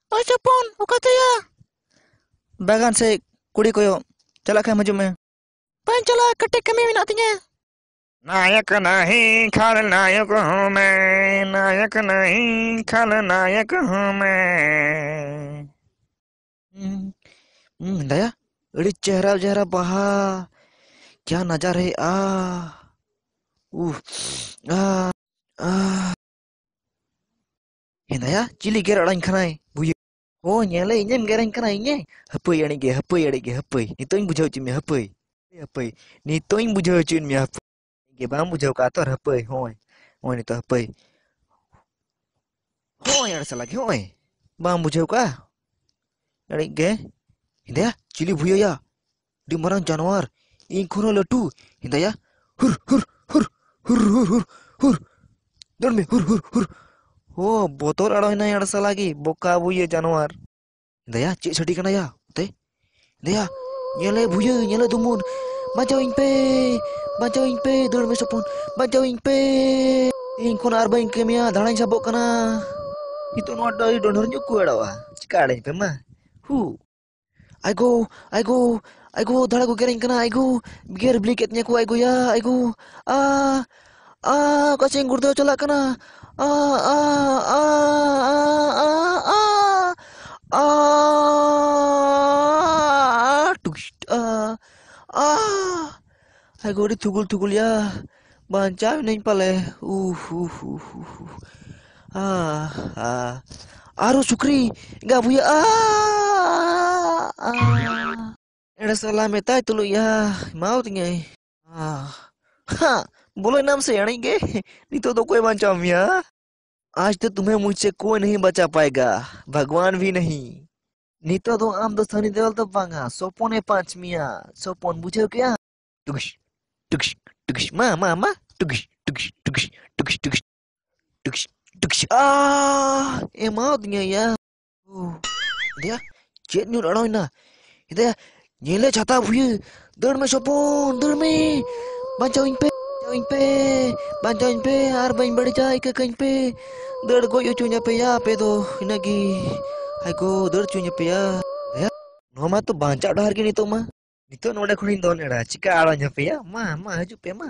ओए चपन ओकाते ya? Bagan se kudi koyo. Chala kay maju me. Pain chala kate kami minat tinya. नायक नहीं खलनायक हूँ मैं, नायक नहीं खलनायक हूँ मैं। दया अड़ी चेहरा चेहरा बहा क्या नजारे आ आ आ daya cili ger orang kanai buye oh nyele inyem gereng kanai inye hapoi hapoi nitoing bujau cimi hapoi nitoing bujau cimi hapoi ge bam bujau kator hapoi hoi nito hapoi hoi ada salah hoi bam bujau ka dari ge daya cili buye ya di marang januar ing kono latu daya hur hur hur hur hur hur hur dorme hur hur hur oh botol ada salah lagi boka buye januar daya cik sedih kana ya teh daya nyele buye nyele tumun bacaw ing pe dor me sopon bacaw ing pe ing kon arba ing kemia dhanai sabok kana itu no dari donor nyuku adawa cikade pe ma hu aigo dhara ko gereng kana aigo ger bliketnya ku aigo ya aigo ah kasing gurdo cholak kana tush aigo di tugul ya banca neng pale ah ah aru sukri nggak buya ada salah meta itu lo ya mau tinggal ha बोलो नाम से अड़ेंगे नहीं तो कोई बचा मिया आज तो तुम्हें मुझसे कोई नहीं बचा पाएगा भगवान भी नहीं नहीं तो आम तो सनी देवल तो बांगा सोपोने पांच मिया सोपोन बुझे क्या टुकश टुकश टुकश मा टुकश टुकश टुकश टुकश टुकश टुकश टुकश ए mau tinggal ya dia jet nyur aroy na dia nyele chata buye deur me sopon deur me bancawing pe bantuin pe arbain bari jai ke kain pe der go yo cunya pe ya pe do inagi hai go der cunya pe ya ya no ma to banca dahar gini to ma nito node khunin don era chika ala nya pe ya ma haju pe ma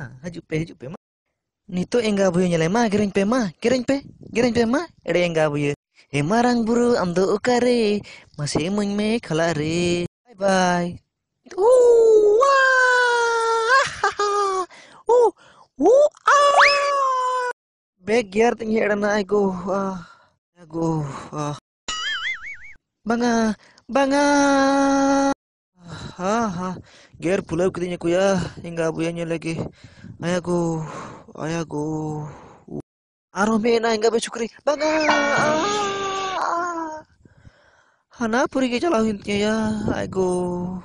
nito enga buye nyale ma gereng pe ma ede enga buye e marang buru amdo ukare masih mung me khala re bye bye uh Bek gear tinggi ada na ago banga banga gear pulau kitinya ku ya hingga buyanya lagi ayago ayago arome na hingga besukri banga hana puri ke chalawin ya ago